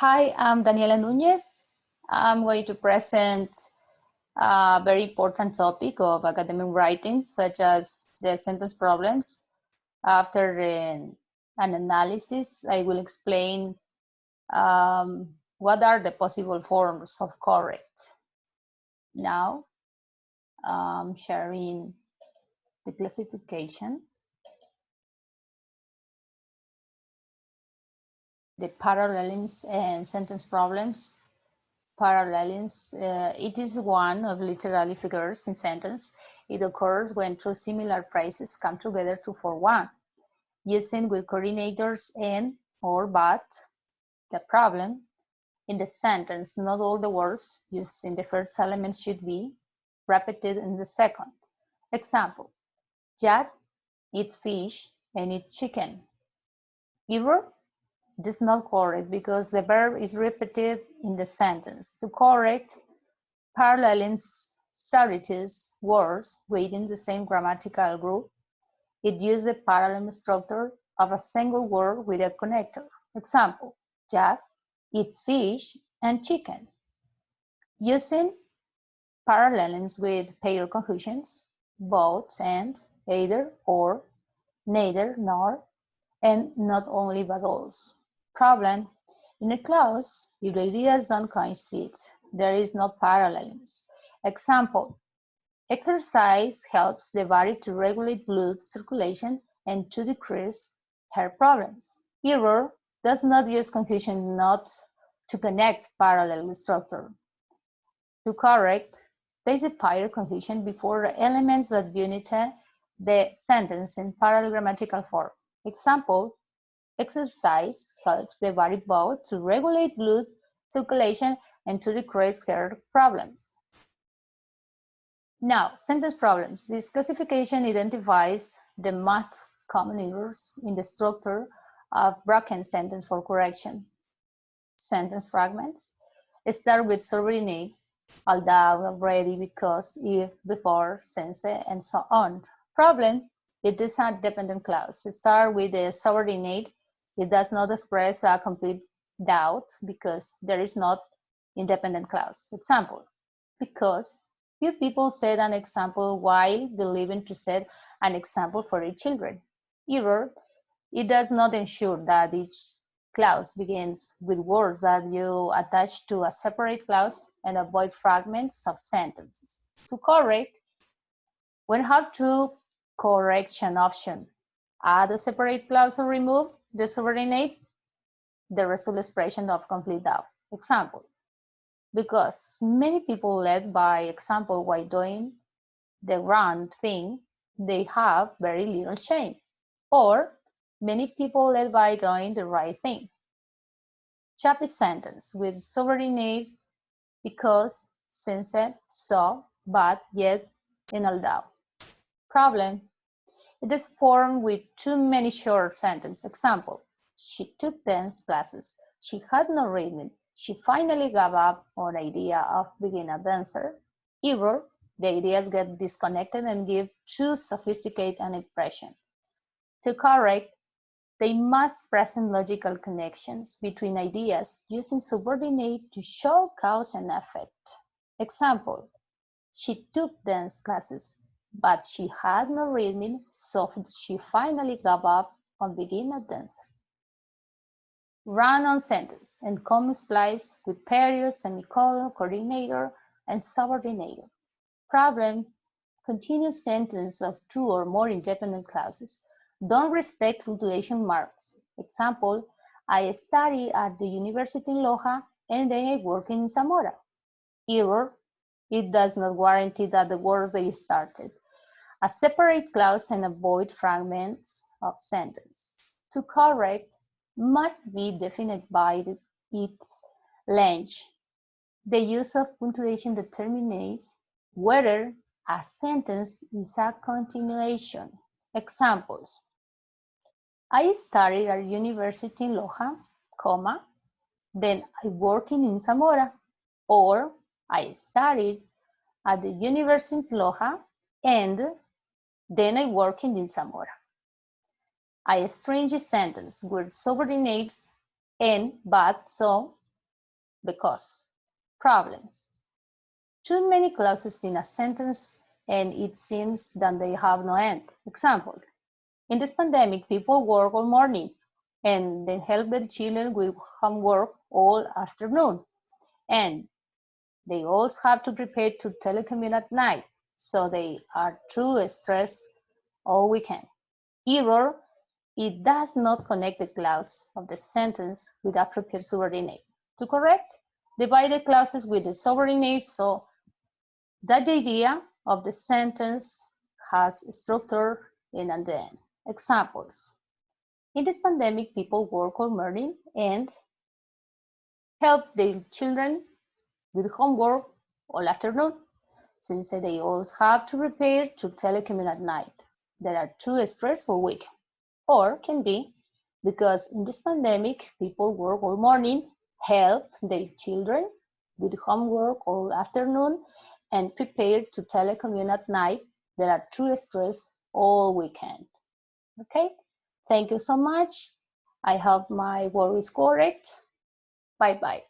Hi, I'm Daniela Núñez. I'm going to present a very important topic of academic writing, such as the sentence problems. After an analysis, I will explain what are the possible forms of correct. Now, I'm sharing the classification, the parallelisms and sentence problems. Parallelisms, it is one of literary figures in sentence. It occurs when two similar phrases come together to form one, using with coordinators and or but. The problem, in the sentence, not all the words used in the first element should be repeated in the second. Example, Jack eats fish and eats chicken. Error, it is not correct because the verb is repeated in the sentence. To correct, parallelisms substitutes words within the same grammatical group. It uses the parallel structure of a single word with a connector. Example, Jack eats fish and chicken. Using parallelisms with pair conjunctions, both and, either or, neither nor, and not only but also. Problem, in a clause, if the ideas don't coincide, there is no parallelism. Example, exercise helps the body to regulate blood circulation and to decrease heart problems. Error does not use conjunction not to connect parallel with structure. To correct, place a prior conjunction before the elements that unite the sentence in parallel grammatical form. Example, exercise helps the body both to regulate blood circulation and to decrease heart problems. Now, sentence problems. This classification identifies the most common errors in the structure of broken sentence for correction. Sentence fragments start with subordinates, although, already, because, if, before, since, and so on. Problem, it is a dependent clause. Start with a subordinate. It does not express a complete doubt because there is not independent clause. Example, because few people said an example while believing to set an example for their children. Error, it does not ensure that each clause begins with words that you attach to a separate clause and avoid fragments of sentences. To correct, when have two correction option, add a separate clause or remove the subordinate, the result expression of complete doubt. Example, because many people led by example while doing the wrong thing, they have very little shame. Or many people led by doing the right thing. Choppy sentence with subordinate because, since, so, but, yet, and although. Problem, it is formed with too many short sentences. Example, she took dance classes. She had no rhythm. She finally gave up on the idea of being a dancer. Error, the ideas get disconnected and give too sophisticated an impression. To correct, they must present logical connections between ideas using subordinate to show cause and effect. Example, she took dance classes, but she had no rhythm, so she finally gave up on being a dancer. Run-on sentence and comma splice with period, semicolon, coordinator, and subordinator. Problem, continuous sentence of two or more independent clauses don't respect punctuation marks. Example, I study at the university in Loja and then I work in Zamora. Error, it does not guarantee that the words they started. A separate clause and avoid fragments of sentence. To correct must be defined by its length. The use of punctuation determines whether a sentence is a continuation. Examples, I studied at university in Loja, comma, then I working in Zamora, or I studied at the university in Loja and then I working in Zamora. A strange sentence with subordinates and but, so, because. Problems. Too many clauses in a sentence and it seems that they have no end. Example, in this pandemic, people work all morning and then help their children with homework all afternoon. And they also have to prepare to telecommute at night, so they are too stressed all weekend. Error, it does not connect the clause of the sentence with appropriate subordinate. To correct, divide the clauses with the subordinate so that the idea of the sentence has structure in and then. Examples. In this pandemic, people work all morning and help their children with homework all afternoon, since they also have to prepare to telecommute at night. They are too stressed all week. Or can be because in this pandemic, people work all morning, help their children with homework all afternoon, and prepare to telecommute at night. They are too stressed all weekend. Okay, thank you so much. I hope my word is correct. Bye-bye.